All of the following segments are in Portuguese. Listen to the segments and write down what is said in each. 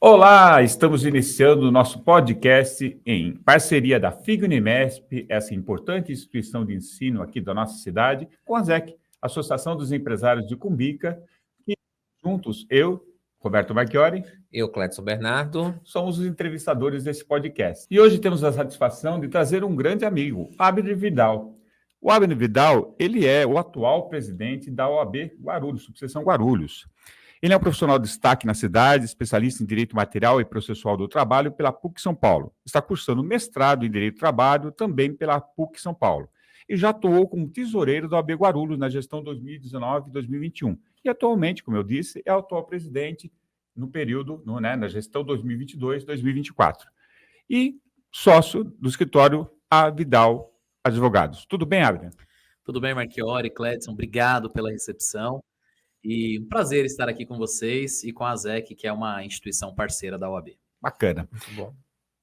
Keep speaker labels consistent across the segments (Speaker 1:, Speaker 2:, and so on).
Speaker 1: Olá, estamos iniciando o nosso podcast em parceria da FIG Unimesp, essa importante instituição de ensino aqui da nossa cidade, com a ZEC, Associação dos Empresários de Cumbica, e juntos, eu, Roberto Marchiori,
Speaker 2: Eu, Clédson Bernardo,
Speaker 1: somos os entrevistadores desse podcast. E hoje temos a satisfação de trazer um grande amigo, Abner Vidal. O Abner Vidal, ele é o atual presidente da OAB Guarulhos, subseção Guarulhos. Ele é um profissional de destaque na cidade, especialista em Direito Material e Processual do Trabalho pela PUC São Paulo. Está cursando mestrado em Direito do Trabalho também pela PUC São Paulo. E já atuou como tesoureiro da OAB Guarulhos na gestão 2019 e 2021. E atualmente, como eu disse, é o atual presidente no período, na gestão 2022-2024. E sócio do escritório A Vidal Advogados. Tudo bem, Abner?
Speaker 2: Tudo bem, Marchiori, Clédson, obrigado pela recepção. E um prazer estar aqui com vocês e com a ZEC, que é uma instituição parceira da OAB.
Speaker 1: Bacana.
Speaker 2: Muito bom.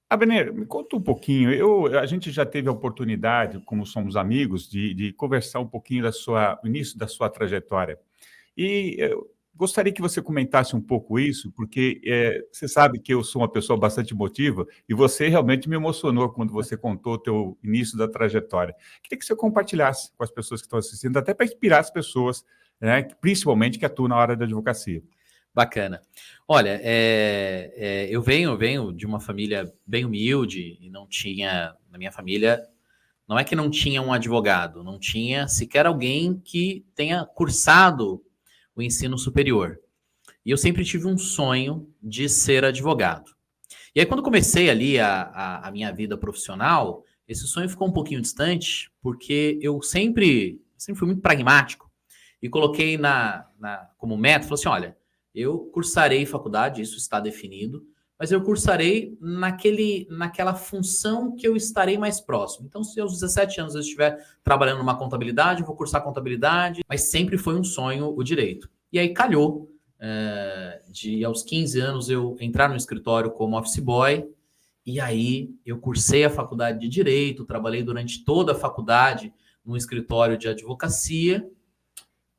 Speaker 1: Abner, me conta um pouquinho. A gente já teve a oportunidade, como somos amigos, de conversar um pouquinho do início da sua trajetória. E eu gostaria que você comentasse um pouco isso, porque você sabe que eu sou uma pessoa bastante emotiva e você realmente me emocionou quando você contou o teu início da trajetória. Queria que você compartilhasse com as pessoas que estão assistindo, até para inspirar as pessoas, né, principalmente que atuam na área da advocacia.
Speaker 2: Bacana. Olha, eu venho de uma família bem humilde e não tinha, na minha família, não é que não tinha um advogado, não tinha sequer alguém que tenha cursado o ensino superior. E eu sempre tive um sonho de ser advogado. E aí, quando comecei ali a minha vida profissional, esse sonho ficou um pouquinho distante, porque eu sempre fui muito pragmático e coloquei como meta, falei assim, olha, eu cursarei faculdade, isso está definido, mas eu cursarei naquela função que eu estarei mais próximo. Então, se aos 17 anos eu estiver trabalhando numa contabilidade, eu vou cursar contabilidade, mas sempre foi um sonho o direito. E aí calhou de aos 15 anos eu entrar no escritório como office boy, e aí eu cursei a faculdade de Direito, trabalhei durante toda a faculdade no escritório de advocacia,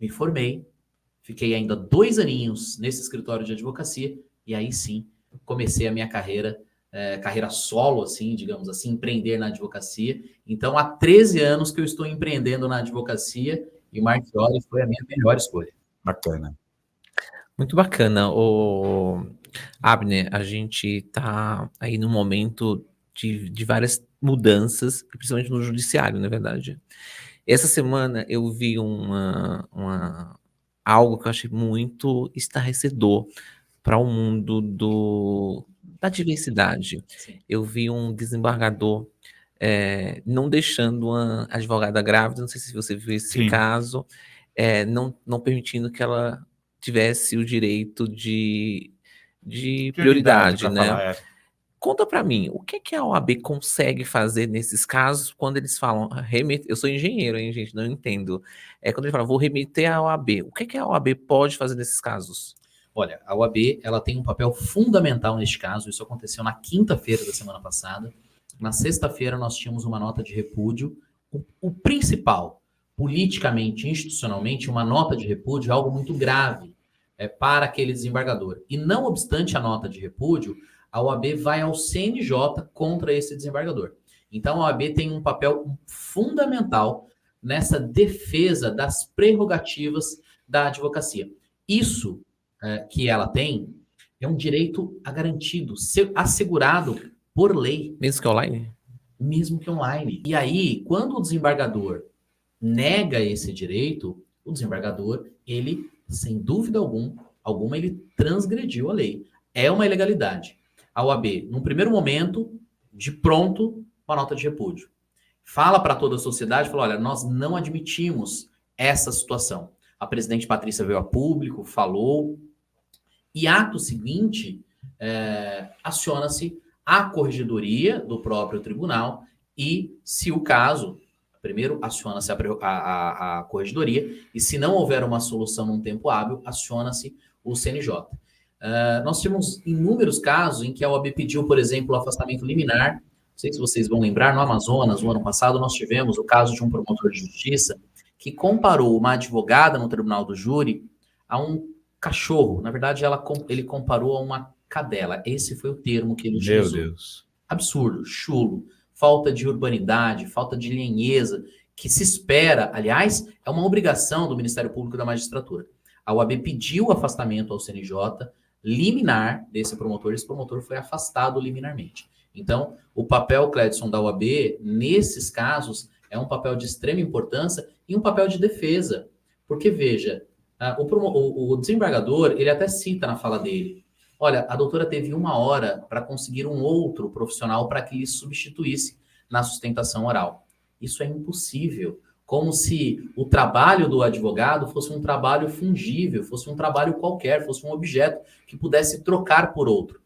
Speaker 2: me formei, fiquei ainda 2 aninhos nesse escritório de advocacia, e aí sim, comecei a minha carreira solo, assim, digamos assim, empreender na advocacia. Então, há 13 anos que eu estou empreendendo na advocacia, e Marchiori foi a minha melhor escolha.
Speaker 1: Bacana.
Speaker 3: Muito bacana, Abner. A gente está aí num momento de várias mudanças, principalmente no judiciário, na verdade. Essa semana eu vi algo que eu achei muito estarrecedor para o mundo da diversidade.
Speaker 2: Sim.
Speaker 3: Eu vi um desembargador não deixando uma advogada grávida, não sei se você viu esse
Speaker 1: Sim.
Speaker 3: caso, não permitindo que ela tivesse o direito de prioridade,
Speaker 1: pra
Speaker 3: né?
Speaker 1: falar,
Speaker 3: Conta para mim, o que a OAB consegue fazer nesses casos quando eles falam, eu sou engenheiro, hein, gente, não entendo. Quando ele fala, vou remeter à OAB, o que a OAB pode fazer nesses casos?
Speaker 2: Olha, a OAB ela tem um papel fundamental neste caso. Isso aconteceu na quinta-feira da semana passada. Na sexta-feira nós tínhamos uma nota de repúdio. O principal, politicamente, institucionalmente, uma nota de repúdio é algo muito grave para aquele desembargador. E não obstante a nota de repúdio, a OAB vai ao CNJ contra esse desembargador. Então a OAB tem um papel fundamental nessa defesa das prerrogativas da advocacia. Isso que ela tem é um direito garantido, assegurado por lei.
Speaker 3: Mesmo que online?
Speaker 2: Mesmo que online. E aí, quando o desembargador nega esse direito, o desembargador, ele, sem dúvida alguma, ele transgrediu a lei. É uma ilegalidade. A OAB, num primeiro momento, de pronto, uma nota de repúdio. Fala para toda a sociedade, fala, olha, nós não admitimos essa situação. A presidente Patrícia veio a público, falou, e ato seguinte, aciona-se a corregedoria do próprio tribunal e, se o caso, primeiro aciona-se a corregedoria e, se não houver uma solução num tempo hábil, aciona-se o CNJ. Nós tivemos inúmeros casos em que a OAB pediu, por exemplo, o afastamento liminar. Não sei se vocês vão lembrar, no Amazonas, no ano passado, nós tivemos o caso de um promotor de justiça que comparou uma advogada no tribunal do júri a um cachorro. Na verdade, ele comparou a uma cadela. Esse foi o termo que ele
Speaker 1: Meu
Speaker 2: utilizou.
Speaker 1: Deus.
Speaker 2: Absurdo, chulo, falta de urbanidade, falta de lhenheza, que se espera, aliás, é uma obrigação do Ministério Público e da Magistratura. A OAB pediu o afastamento ao CNJ liminar desse promotor, esse promotor foi afastado liminarmente. Então, o papel, Cledson, da OAB, nesses casos, é um papel de extrema importância e um papel de defesa. Porque, veja, o desembargador, ele até cita na fala dele, olha, a doutora teve 1 hora para conseguir um outro profissional para que lhe substituísse na sustentação oral. Isso é impossível. Como se o trabalho do advogado fosse um trabalho fungível, fosse um trabalho qualquer, fosse um objeto que pudesse trocar por outro.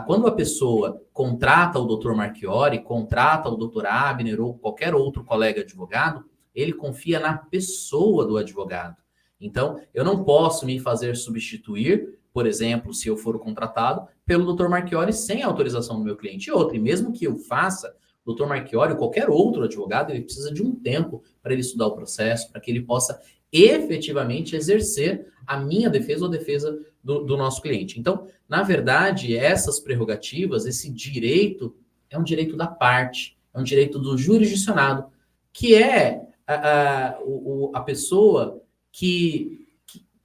Speaker 2: Quando a pessoa contrata o Dr. Marchiori, contrata o Dr. Abner ou qualquer outro colega advogado, ele confia na pessoa do advogado. Então, eu não posso me fazer substituir, por exemplo, se eu for contratado, pelo Dr. Marchiori sem autorização do meu cliente. E mesmo que eu faça, o Dr. Marchiori ou qualquer outro advogado, ele precisa de um tempo para ele estudar o processo, para que ele possa efetivamente exercer a minha defesa ou a defesa do nosso cliente. Então, na verdade, essas prerrogativas, esse direito, é um direito da parte, é um direito do jurisdicionado, que é a pessoa que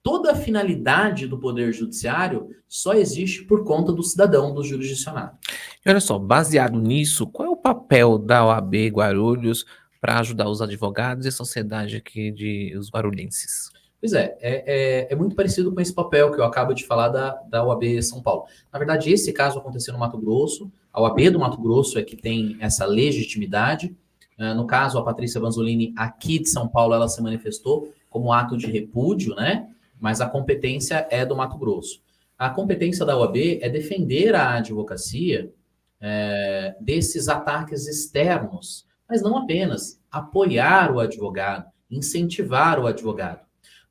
Speaker 2: toda a finalidade do Poder Judiciário só existe por conta do cidadão, do jurisdicionado.
Speaker 3: E olha só, baseado nisso, qual é o papel da OAB Guarulhos para ajudar os advogados e a sociedade aqui os guarulhenses?
Speaker 2: Pois é muito parecido com esse papel que eu acabo de falar da OAB São Paulo. Na verdade, esse caso aconteceu no Mato Grosso, a OAB do Mato Grosso é que tem essa legitimidade. No caso, a Patrícia Vanzolini, aqui de São Paulo, ela se manifestou como ato de repúdio, né? Mas a competência é do Mato Grosso. A competência da OAB é defender a advocacia desses ataques externos, mas não apenas, apoiar o advogado, incentivar o advogado.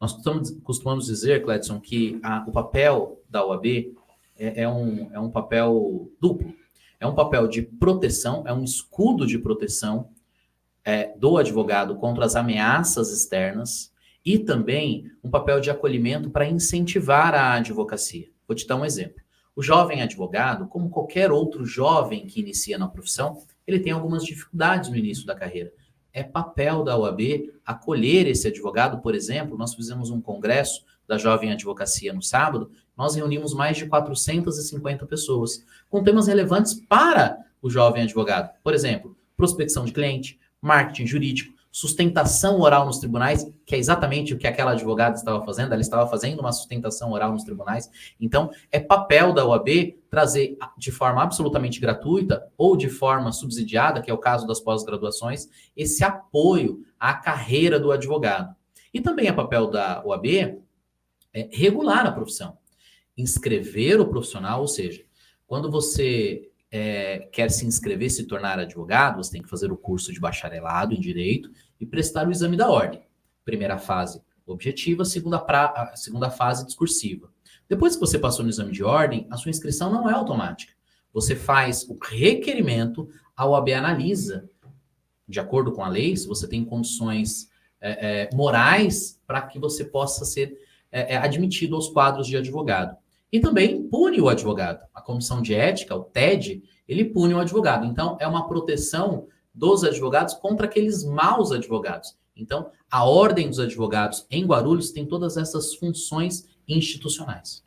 Speaker 2: Nós costumamos dizer, Cledson, que o papel da OAB é um papel duplo. É um papel de proteção, é um escudo de proteção do advogado contra as ameaças externas e também um papel de acolhimento para incentivar a advocacia. Vou te dar um exemplo. O jovem advogado, como qualquer outro jovem que inicia na profissão, ele tem algumas dificuldades no início da carreira. É papel da OAB acolher esse advogado. Por exemplo, nós fizemos um congresso da Jovem Advocacia no sábado, nós reunimos mais de 450 pessoas, com temas relevantes para o jovem advogado. Por exemplo, prospecção de cliente, marketing jurídico, sustentação oral nos tribunais, que é exatamente o que aquela advogada estava fazendo, ela estava fazendo uma sustentação oral nos tribunais. Então, é papel da OAB trazer de forma absolutamente gratuita ou de forma subsidiada, que é o caso das pós-graduações, esse apoio à carreira do advogado. E também é papel da OAB regular a profissão, inscrever o profissional, ou seja, quando você quer se inscrever, se tornar advogado, você tem que fazer o curso de bacharelado em Direito e prestar o exame da ordem. Primeira fase objetiva, segunda fase discursiva. Depois que você passou no exame de ordem, a sua inscrição não é automática. Você faz o requerimento, a OAB analisa, de acordo com a lei, se você tem condições morais para que você possa ser admitido aos quadros de advogado. E também pune o advogado. A Comissão de Ética, o TED, ele pune o advogado. Então, é uma proteção dos advogados contra aqueles maus advogados. Então, a Ordem dos Advogados em Guarulhos tem todas essas funções institucionais.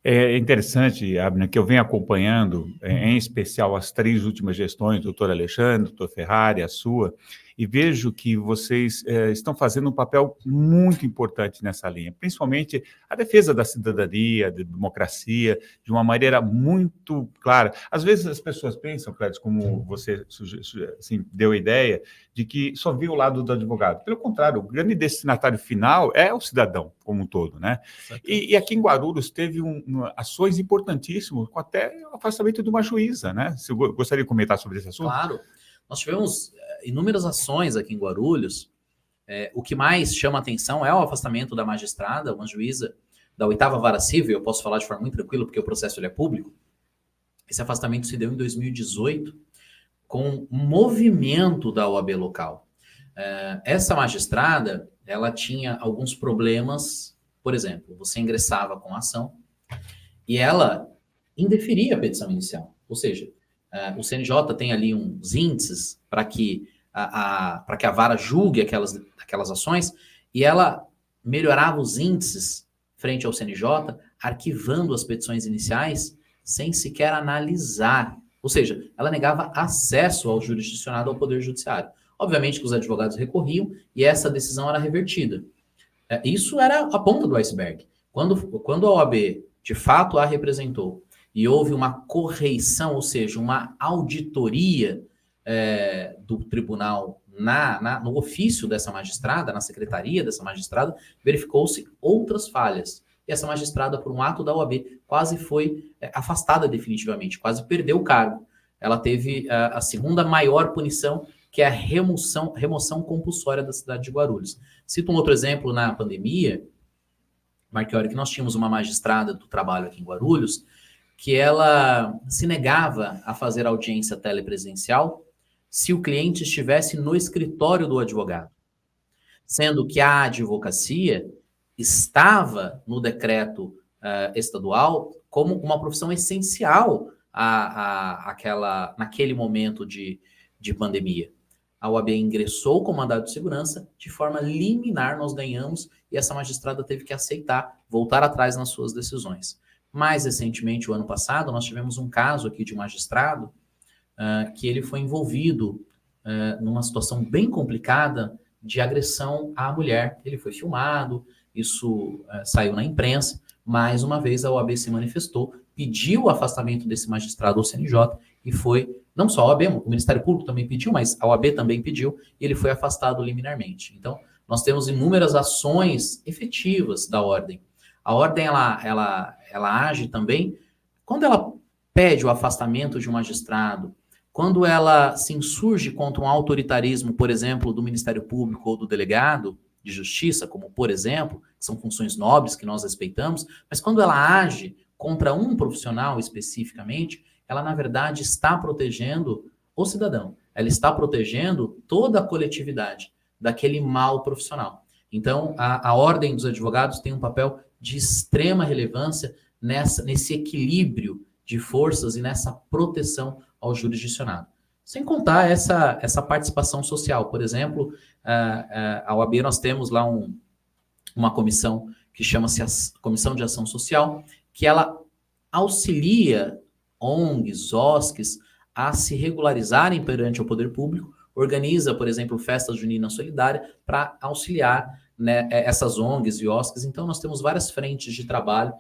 Speaker 1: É interessante, Abner, que eu venho acompanhando, em especial as 3 últimas gestões, doutor Alexandre, doutor Ferrari, a sua, e vejo que vocês estão fazendo um papel muito importante nessa linha, principalmente a defesa da cidadania, da democracia, de uma maneira muito clara. Às vezes as pessoas pensam, Clédio, como você assim, deu a ideia, de que só vê o lado do advogado. Pelo contrário, o grande destinatário final é o cidadão como um todo, né? E aqui em Guarulhos teve ações importantíssimas, com até o afastamento de uma juíza, né? Você gostaria de comentar sobre esse assunto?
Speaker 2: Claro. Nós tivemos inúmeras ações aqui em Guarulhos. O que mais chama atenção é o afastamento da magistrada, uma juíza da 8ª Vara Civil. Eu posso falar de forma muito tranquila, porque o processo ele é público. Esse afastamento se deu em 2018, com um movimento da OAB local. Essa magistrada, ela tinha alguns problemas. Por exemplo, você ingressava com a ação e ela indeferir a petição inicial. Ou seja, o CNJ tem ali uns índices para que a vara julgue aquelas ações, e ela melhorava os índices frente ao CNJ, arquivando as petições iniciais sem sequer analisar. Ou seja, ela negava acesso ao jurisdicionado, ao Poder Judiciário. Obviamente que os advogados recorriam e essa decisão era revertida. Isso era a ponta do iceberg. Quando a OAB, de fato, a representou e houve uma correição, ou seja, uma auditoria do tribunal no ofício dessa magistrada, na secretaria dessa magistrada, verificou-se outras falhas. E essa magistrada, por um ato da OAB, quase foi afastada definitivamente, quase perdeu o cargo. Ela teve a segunda maior punição, que é a remoção compulsória da cidade de Guarulhos. Cito um outro exemplo na pandemia, Marchiori, que nós tínhamos uma magistrada do trabalho aqui em Guarulhos, que ela se negava a fazer audiência telepresencial se o cliente estivesse no escritório do advogado, sendo que a advocacia estava no decreto estadual como uma profissão essencial naquele momento de pandemia. A OAB ingressou com mandado de segurança, de forma liminar nós ganhamos, e essa magistrada teve que aceitar, voltar atrás nas suas decisões. Mais recentemente, o ano passado, nós tivemos um caso aqui de um magistrado que ele foi envolvido numa situação bem complicada de agressão à mulher. Ele foi filmado, isso saiu na imprensa. Mais uma vez, a OAB se manifestou, pediu o afastamento desse magistrado ao CNJ, e foi, não só a OAB, o Ministério Público também pediu, mas a OAB também pediu, e ele foi afastado liminarmente. Então, nós temos inúmeras ações efetivas da ordem. A ordem, ela age também quando ela pede o afastamento de um magistrado, quando ela se insurge contra um autoritarismo, por exemplo, do Ministério Público ou do delegado de justiça, como, por exemplo, que são funções nobres que nós respeitamos, mas quando ela age contra um profissional especificamente, ela, na verdade, está protegendo o cidadão. Ela está protegendo toda a coletividade daquele mal profissional. Então, a Ordem dos Advogados tem um papel de extrema relevância nesse equilíbrio de forças e nessa proteção ao jurisdicionado. Sem contar essa participação social. Por exemplo, a OAB, nós temos lá uma comissão que chama-se Comissão de Ação Social, que ela auxilia ONGs, OSCs, a se regularizarem perante o poder público, organiza, por exemplo, Festa Junina Solidária para auxiliar, né, essas ONGs e OSCs. Então, nós temos várias frentes de trabalho.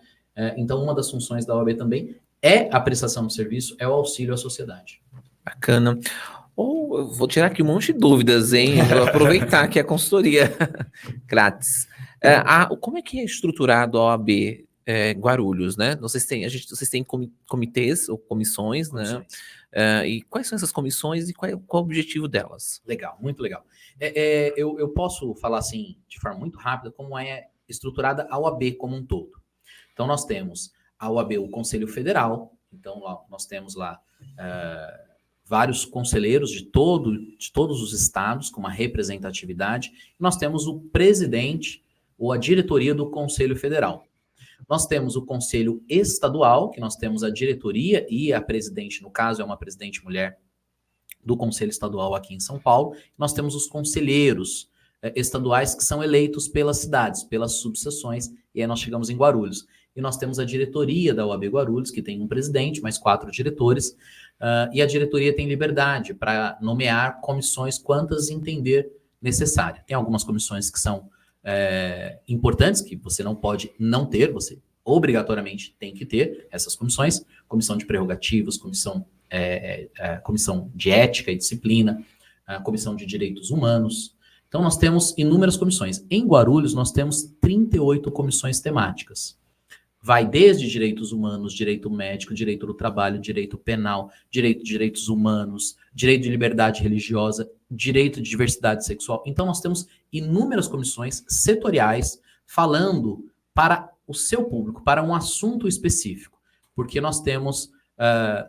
Speaker 2: Então, uma das funções da OAB também é a prestação de serviço, é o auxílio à sociedade.
Speaker 3: Bacana. Eu vou tirar aqui um monte de dúvidas, hein? Eu vou aproveitar aqui a consultoria grátis. Como é que é estruturado a OAB Guarulhos, né? Vocês têm comitês ou comissões, né? E quais são essas comissões e qual é o objetivo delas?
Speaker 2: Legal, muito legal. Eu posso falar assim, de forma muito rápida, como é estruturada a OAB como um todo. Então, nós temos a OAB, o Conselho Federal. Então, nós temos lá vários conselheiros de todos os estados, com uma representatividade. Nós temos o presidente ou a diretoria do Conselho Federal. Nós temos o Conselho Estadual, que nós temos a diretoria e a presidente, no caso é uma presidente mulher do Conselho Estadual aqui em São Paulo. Nós temos os conselheiros estaduais que são eleitos pelas cidades, pelas subseções, e aí nós chegamos em Guarulhos. E nós temos a diretoria da OAB Guarulhos, que tem um presidente, mais 4 diretores, e a diretoria tem liberdade para nomear comissões quantas entender necessária. Tem algumas comissões que são importantes, que você não pode não ter, você obrigatoriamente tem que ter essas comissões: comissão de prerrogativas, comissão de ética e disciplina, comissão de direitos humanos. Então, nós temos inúmeras comissões. Em Guarulhos, nós temos 38 comissões temáticas. Vai desde direitos humanos, direito médico, direito do trabalho, direito penal, direito de direitos humanos, direito de liberdade religiosa, direito de diversidade sexual. Então, nós temos inúmeras comissões setoriais falando para o seu público, para um assunto específico. Porque nós temos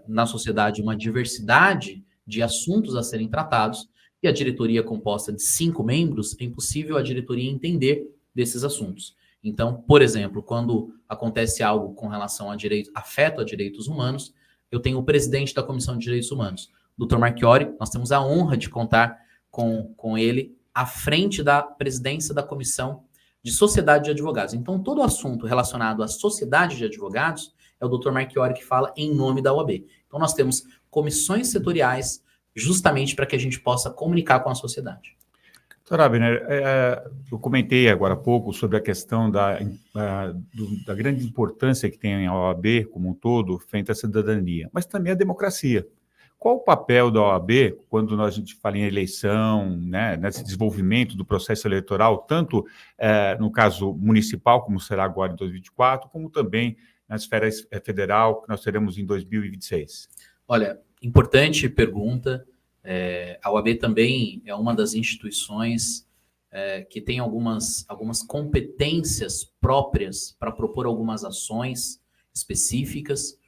Speaker 2: na sociedade uma diversidade de assuntos a serem tratados, e a diretoria composta de 5 membros, é impossível a diretoria entender desses assuntos. Então, por exemplo, quando acontece algo com relação a afeto a direitos humanos, eu tenho o presidente da Comissão de Direitos Humanos, Dr. Marchiori. Nós temos a honra de contar com ele à frente da presidência da Comissão de Sociedade de Advogados. Então, todo assunto relacionado à sociedade de advogados é o Dr. Marchiori que fala em nome da OAB. Então, nós temos comissões setoriais justamente para que a gente possa comunicar com a sociedade.
Speaker 1: Doutor Abner, eu comentei agora há pouco sobre a questão da grande importância que tem a OAB como um todo frente à cidadania, mas também a democracia. Qual o papel da OAB quando a gente fala em eleição, né, nesse desenvolvimento do processo eleitoral, tanto no caso municipal, como será agora em 2024, como também na esfera federal, que nós teremos em 2026?
Speaker 2: Olha, importante pergunta. A OAB também é uma das instituições que tem algumas competências próprias para propor algumas ações específicas.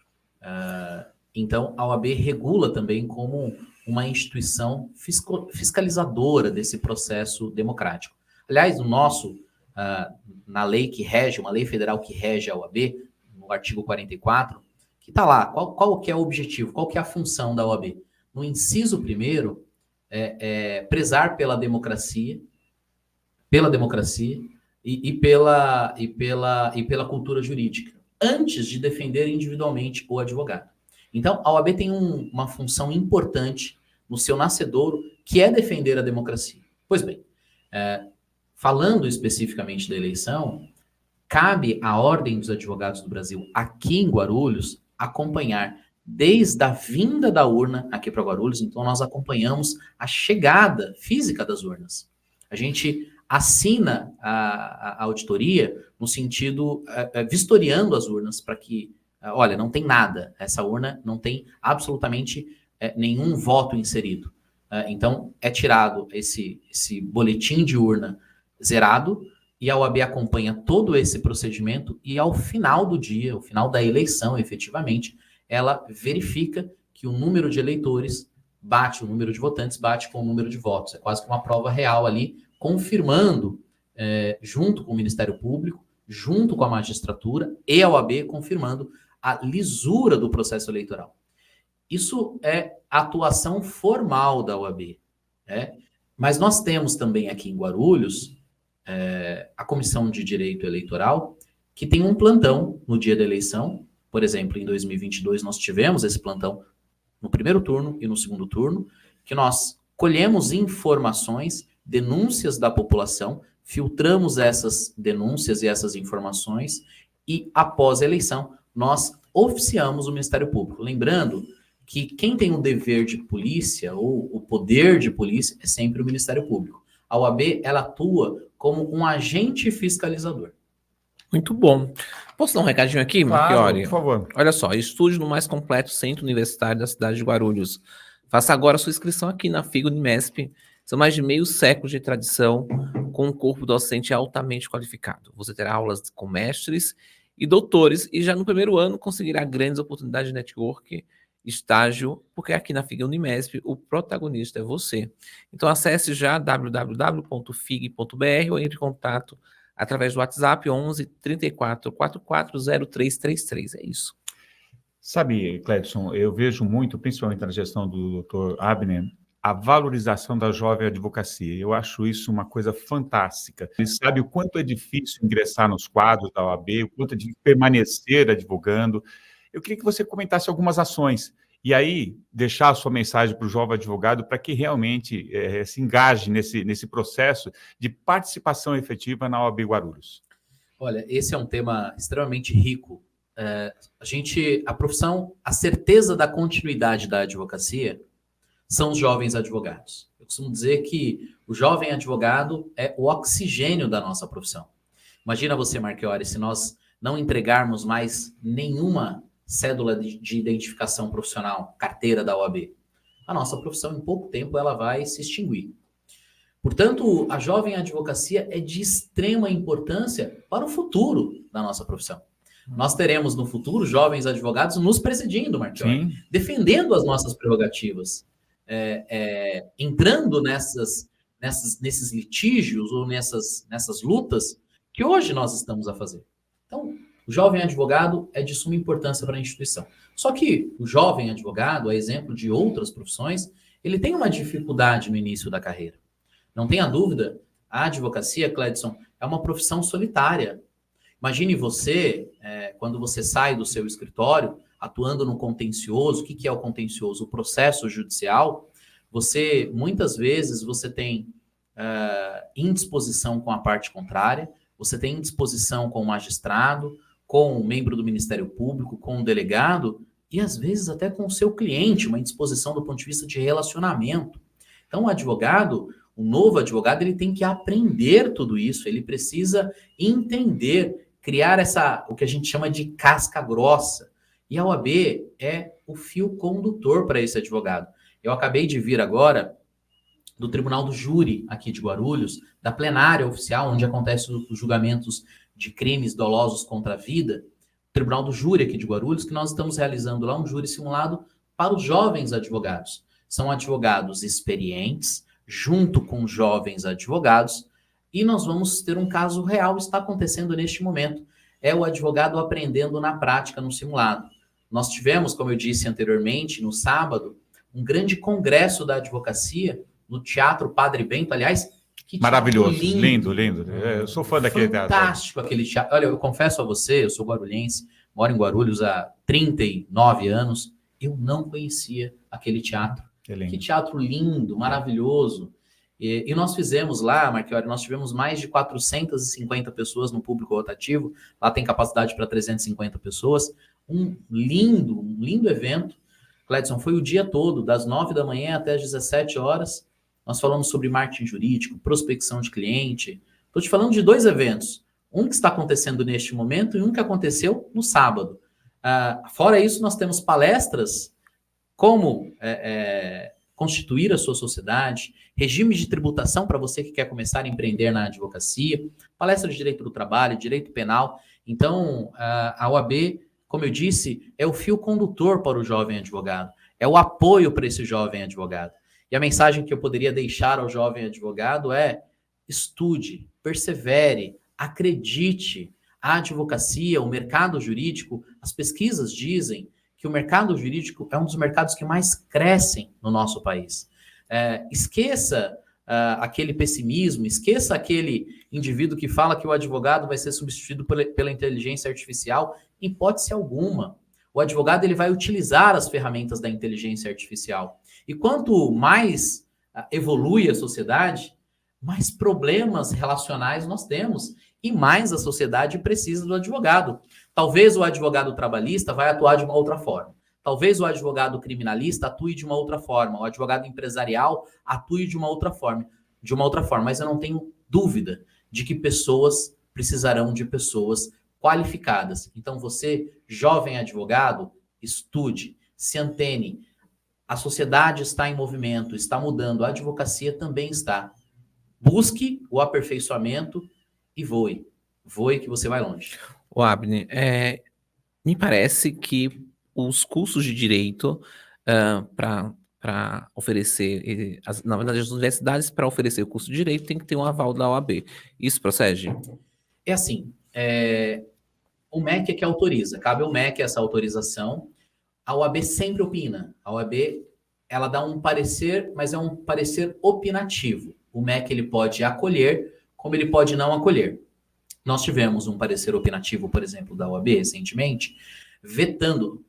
Speaker 2: Então, a OAB regula também como uma instituição fiscalizadora desse processo democrático. Aliás, na lei que rege, uma lei federal que rege a OAB, no artigo 44, que está lá, qual que é o objetivo, qual que é a função da OAB? No inciso 1º, prezar pela democracia e pela cultura jurídica, antes de defender individualmente o advogado. Então, a OAB tem uma função importante no seu nascedouro, que é defender a democracia. Pois bem, falando especificamente da eleição, cabe à Ordem dos Advogados do Brasil, aqui em Guarulhos, acompanhar desde a vinda da urna aqui para Guarulhos. Então, nós acompanhamos a chegada física das urnas. A gente assina a auditoria no sentido, vistoriando as urnas para que, olha, não tem nada, essa urna não tem absolutamente nenhum voto inserido. Então, é tirado esse boletim de urna zerado, e a OAB acompanha todo esse procedimento, e ao final do dia, ao final da eleição, efetivamente, ela verifica que o número de eleitores bate, o número de votantes bate com o número de votos. É quase que uma prova real ali, confirmando, junto com o Ministério Público, junto com a magistratura e a OAB, confirmando a lisura do processo eleitoral. Isso é a atuação formal da OAB. Mas nós temos também aqui em Guarulhos a Comissão de Direito Eleitoral, que tem um plantão no dia da eleição. Por exemplo, em 2022, nós tivemos esse plantão no primeiro turno e no segundo turno, que nós colhemos informações, denúncias da população, filtramos essas denúncias e essas informações, e após a eleição, nós oficiamos o Ministério Público. Lembrando que quem tem o dever de polícia, ou o poder de polícia, é sempre o Ministério Público. A OAB, ela atua como um agente fiscalizador.
Speaker 3: Muito bom. Posso dar um recadinho aqui, Marchiori?
Speaker 1: Por favor.
Speaker 3: Olha só, estude no mais completo centro universitário da cidade de Guarulhos. Faça agora a sua inscrição aqui na FIG Unimesp. São mais de meio século de tradição, com um corpo docente altamente qualificado. Você terá aulas com mestres e doutores, e já no primeiro ano conseguirá grandes oportunidades de network, estágio, porque aqui na FIG Unimesp o protagonista é você. Então acesse já www.fig.br ou entre em contato através do WhatsApp 11 34 44 0333. É isso.
Speaker 1: Sabe, Cledson, eu vejo muito, principalmente na gestão do Dr. Abner, a valorização da jovem advocacia. Eu acho isso uma coisa fantástica. Ele sabe o quanto é difícil ingressar nos quadros da OAB, o quanto é difícil permanecer advogando. Eu queria que você comentasse algumas ações e aí deixar a sua mensagem para o jovem advogado para que realmente se engaje nesse processo de participação efetiva na OAB Guarulhos.
Speaker 2: Olha, esse é um tema extremamente rico. A profissão, a certeza da continuidade da advocacia são os jovens advogados. Eu costumo dizer que o jovem advogado é o oxigênio da nossa profissão. Imagina você, Marchiori, se nós não entregarmos mais nenhuma cédula de identificação profissional, carteira da OAB, a nossa profissão, em pouco tempo, ela vai se extinguir. Portanto, a jovem advocacia é de extrema importância para o futuro da nossa profissão. Nós teremos no futuro jovens advogados nos presidindo, Marchiori, defendendo as nossas prerrogativas, entrando nesses litígios ou nessas lutas que hoje nós estamos a fazer. Então, o jovem advogado é de suma importância para a instituição. Só que o jovem advogado, a exemplo de outras profissões, ele tem uma dificuldade no início da carreira. Não tenha dúvida, a advocacia, Cledson, é uma profissão solitária. Imagine você, quando você sai do seu escritório, atuando no contencioso. O que é o contencioso? O processo judicial. Você, muitas vezes, você tem indisposição com a parte contrária, você tem indisposição com o magistrado, com o membro do Ministério Público, com o delegado, e às vezes até com o seu cliente, uma indisposição do ponto de vista de relacionamento. Então, o advogado, o novo advogado, ele tem que aprender tudo isso, ele precisa entender, criar o que a gente chama de casca grossa. E a OAB é o fio condutor para esse advogado. Eu acabei de vir agora do Tribunal do Júri, aqui de Guarulhos, da plenária oficial, onde acontecem os julgamentos de crimes dolosos contra a vida, Tribunal do Júri aqui de Guarulhos, que nós estamos realizando lá um júri simulado para os jovens advogados. São advogados experientes, junto com jovens advogados, e nós vamos ter um caso real, está acontecendo neste momento. É o advogado aprendendo na prática, no simulado. Nós tivemos, como eu disse anteriormente, no sábado, um grande congresso da advocacia no Teatro Padre Bento, aliás, que
Speaker 1: maravilhoso, lindo. Eu sou fã daquele teatro.
Speaker 2: Fantástico aquele teatro. Olha, eu confesso a você, eu sou guarulhense, moro em Guarulhos há 39 anos, eu não conhecia aquele teatro. Que teatro lindo, maravilhoso. E nós fizemos lá, Marchiori, nós tivemos mais de 450 pessoas no público rotativo, lá tem capacidade para 350 pessoas, um lindo evento. Cledson, foi o dia todo, das 9 da manhã até as 17 horas, nós falamos sobre marketing jurídico, prospecção de cliente. Estou te falando de 2 eventos. Um que está acontecendo neste momento e um que aconteceu no sábado. Fora isso, nós temos palestras como constituir a sua sociedade, regime de tributação para você que quer começar a empreender na advocacia, palestra de direito do trabalho, direito penal. Então, a OAB, como eu disse, é o fio condutor para o jovem advogado, é o apoio para esse jovem advogado. E a mensagem que eu poderia deixar ao jovem advogado é: estude, persevere, acredite. A advocacia, o mercado jurídico, as pesquisas dizem que o mercado jurídico é um dos mercados que mais crescem no nosso país. Esqueça aquele pessimismo, esqueça aquele indivíduo que fala que o advogado vai ser substituído pela inteligência artificial. Em hipótese alguma. O advogado ele vai utilizar as ferramentas da inteligência artificial. E quanto mais evolui a sociedade, mais problemas relacionais nós temos e mais a sociedade precisa do advogado. Talvez o advogado trabalhista vai atuar de uma outra forma. Talvez o advogado criminalista atue de uma outra forma. O advogado empresarial atue de uma outra forma. Mas eu não tenho dúvida de que pessoas precisarão de pessoas qualificadas. Então você, jovem advogado, estude, se antene. A sociedade está em movimento, está mudando, a advocacia também está. Busque o aperfeiçoamento e voe. Voe que você vai longe.
Speaker 3: O Abner, me parece que os cursos de direito para oferecer, na verdade, as universidades para oferecer o curso de direito tem que ter um aval da OAB. Isso procede?
Speaker 2: É assim, o MEC é que autoriza, cabe ao MEC essa autorização. A OAB sempre opina. A OAB, ela dá um parecer, mas é um parecer opinativo. O MEC ele pode acolher, como ele pode não acolher. Nós tivemos um parecer opinativo, por exemplo, da OAB recentemente, vetando.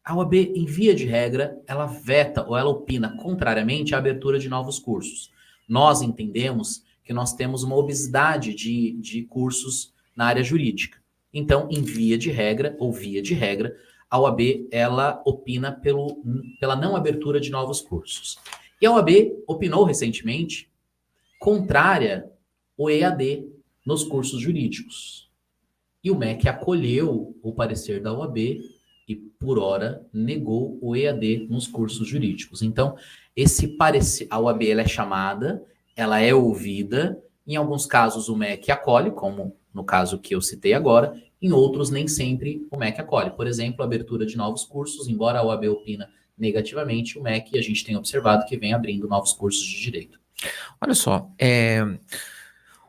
Speaker 2: A OAB, em via de regra, ela veta ou ela opina contrariamente à abertura de novos cursos. Nós entendemos que nós temos uma obesidade de cursos na área jurídica. Então, em via de regra, ou via de regra, a OAB ela opina pela não abertura de novos cursos. E a OAB opinou recentemente contrária ao EAD nos cursos jurídicos. E o MEC acolheu o parecer da OAB e, por hora, negou o EAD nos cursos jurídicos. Então, esse parecer, a OAB ela é chamada, ela é ouvida, em alguns casos o MEC acolhe, como no caso que eu citei agora, em outros nem sempre o MEC acolhe. Por exemplo, a abertura de novos cursos, embora a OAB opina negativamente, o MEC a gente tem observado que vem abrindo novos cursos de direito.
Speaker 3: Olha só,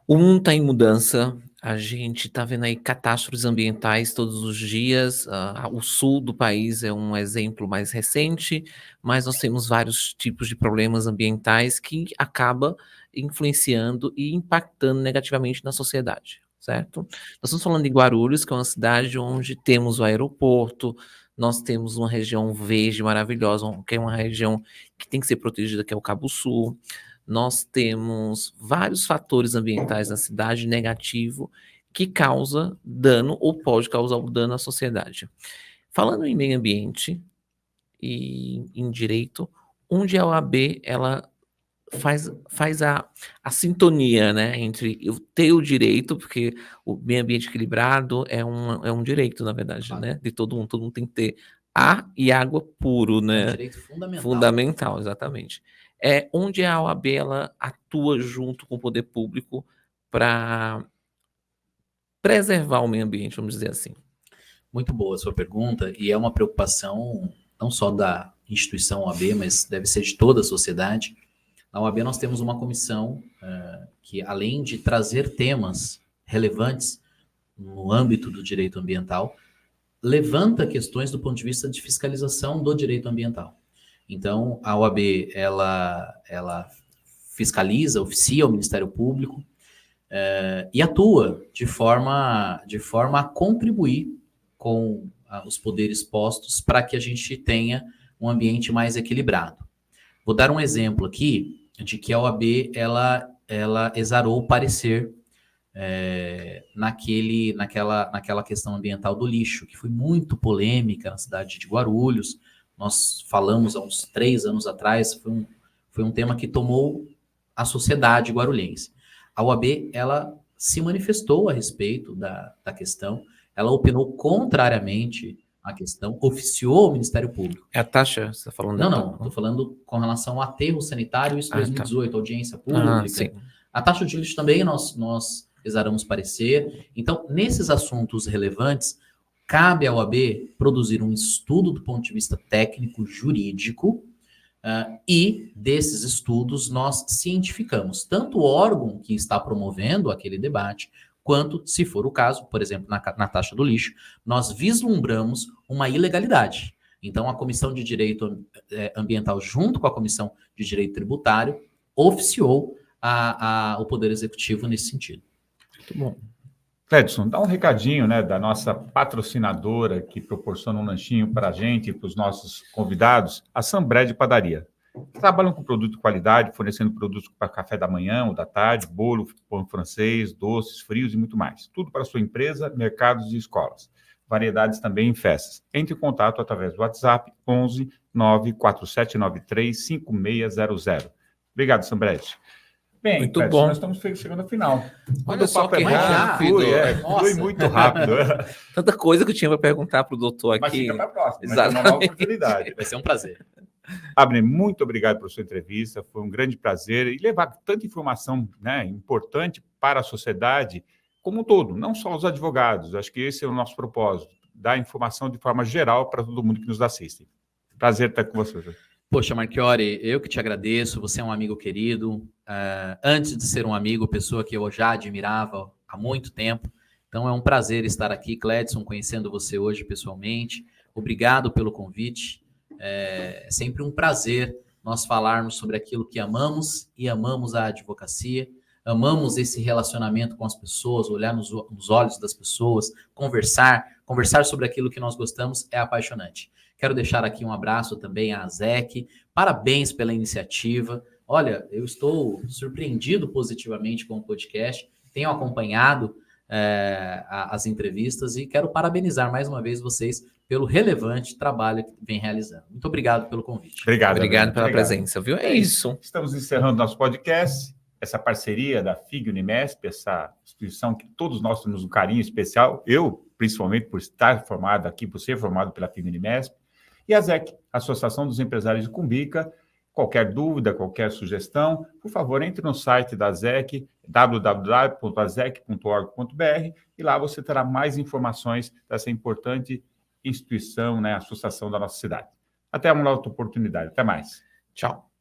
Speaker 3: o mundo está em mudança, A gente está vendo aí catástrofes ambientais todos os dias. O sul do país é um exemplo mais recente, mas nós temos vários tipos de problemas ambientais que acabam influenciando e impactando negativamente na sociedade, certo? Nós estamos falando de Guarulhos, que é uma cidade onde temos o aeroporto, nós temos uma região verde maravilhosa, que é uma região que tem que ser protegida, que é o Cabo Sul. Nós temos vários fatores ambientais na cidade negativo que causa dano ou pode causar dano à sociedade. Falando em meio ambiente e em direito, onde a OAB ela faz a sintonia, né, entre eu ter o direito, porque o meio ambiente equilibrado é um direito, na verdade,
Speaker 2: Claro.
Speaker 3: né, de todo mundo tem que ter ar e água puro,
Speaker 2: É um
Speaker 3: né?
Speaker 2: direito fundamental.
Speaker 3: Fundamental, exatamente. É onde a OAB ela atua junto com o poder público para preservar o meio ambiente, vamos dizer assim.
Speaker 2: Muito boa a sua pergunta, e é uma preocupação não só da instituição OAB, mas deve ser de toda a sociedade. Na OAB nós temos uma comissão que, além de trazer temas relevantes no âmbito do direito ambiental, levanta questões do ponto de vista de fiscalização do direito ambiental. Então, a OAB, ela fiscaliza, oficia o Ministério Público e atua de forma a contribuir com os poderes postos para que a gente tenha um ambiente mais equilibrado. Vou dar um exemplo aqui de que a OAB ela exarou o parecer naquela questão ambiental do lixo, que foi muito polêmica na cidade de Guarulhos. Nós falamos há uns 3 anos atrás, foi um tema que tomou a sociedade guarulhense. A OAB ela se manifestou a respeito da questão, ela opinou contrariamente à questão, oficiou o Ministério Público.
Speaker 3: É a taxa? Você está falando?
Speaker 2: Não, estou falando com relação ao aterro sanitário, isso 2018,
Speaker 3: tá.
Speaker 2: audiência pública.
Speaker 3: Sim.
Speaker 2: A taxa de lixo também nós exaramos parecer. Então, nesses assuntos relevantes, cabe à OAB produzir um estudo do ponto de vista técnico, jurídico, e desses estudos nós cientificamos tanto o órgão que está promovendo aquele debate, quanto, se for o caso, por exemplo, na taxa do lixo, nós vislumbramos uma ilegalidade. Então, a Comissão de Direito Ambiental, junto com a Comissão de Direito Tributário, oficiou o Poder Executivo nesse sentido.
Speaker 3: Muito bom.
Speaker 1: Cledson, dá um recadinho, né, da nossa patrocinadora que proporciona um lanchinho para a gente e para os nossos convidados, a Sambred Padaria. Trabalham com produto de qualidade, fornecendo produtos para café da manhã ou da tarde, bolo, pão francês, doces, frios e muito mais. Tudo para a sua empresa, mercados e escolas. Variedades também em festas. Entre em contato através do WhatsApp 11 94793 5600. Obrigado, Sambred. Bem,
Speaker 3: muito
Speaker 1: Cledson,
Speaker 3: bom.
Speaker 1: nós estamos chegando ao final.
Speaker 3: Olha só que rápido.
Speaker 1: Flui muito rápido.
Speaker 3: Tanta coisa que eu tinha para perguntar para o doutor aqui.
Speaker 1: Mas fica para a próxima,
Speaker 3: Exatamente.
Speaker 1: Uma nova oportunidade.
Speaker 2: Vai ser um prazer.
Speaker 1: Abner, muito obrigado por sua entrevista, foi um grande prazer e levar tanta informação, né, importante para a sociedade como um todo, não só os advogados. Acho que esse é o nosso propósito, dar informação de forma geral para todo mundo que nos assiste. Prazer estar com você.
Speaker 2: Poxa, Marchiori, eu que te agradeço, você é um amigo querido, antes de ser um amigo, pessoa que eu já admirava há muito tempo, então é um prazer estar aqui, Cledson, conhecendo você hoje pessoalmente, obrigado pelo convite, é sempre um prazer nós falarmos sobre aquilo que amamos e amamos a advocacia, amamos esse relacionamento com as pessoas, olhar nos olhos das pessoas, conversar sobre aquilo que nós gostamos é apaixonante. Quero deixar aqui um abraço também à ZEC. Parabéns pela iniciativa. Olha, eu estou surpreendido positivamente com o podcast. Tenho acompanhado as entrevistas e quero parabenizar mais uma vez vocês pelo relevante trabalho que vem realizando. Muito obrigado pelo convite.
Speaker 3: Obrigado pela presença, viu? É isso.
Speaker 1: Estamos encerrando nosso podcast. Essa parceria da FIG Unimesp, essa instituição que todos nós temos um carinho especial. Eu, principalmente, por estar formado aqui, por ser formado pela FIG Unimesp. E a ZEC, Associação dos Empresários de Cumbica. Qualquer dúvida, qualquer sugestão, por favor, entre no site da ZEC, www.azec.org.br, e lá você terá mais informações dessa importante instituição, né, associação da nossa cidade. Até uma outra oportunidade. Até mais.
Speaker 3: Tchau.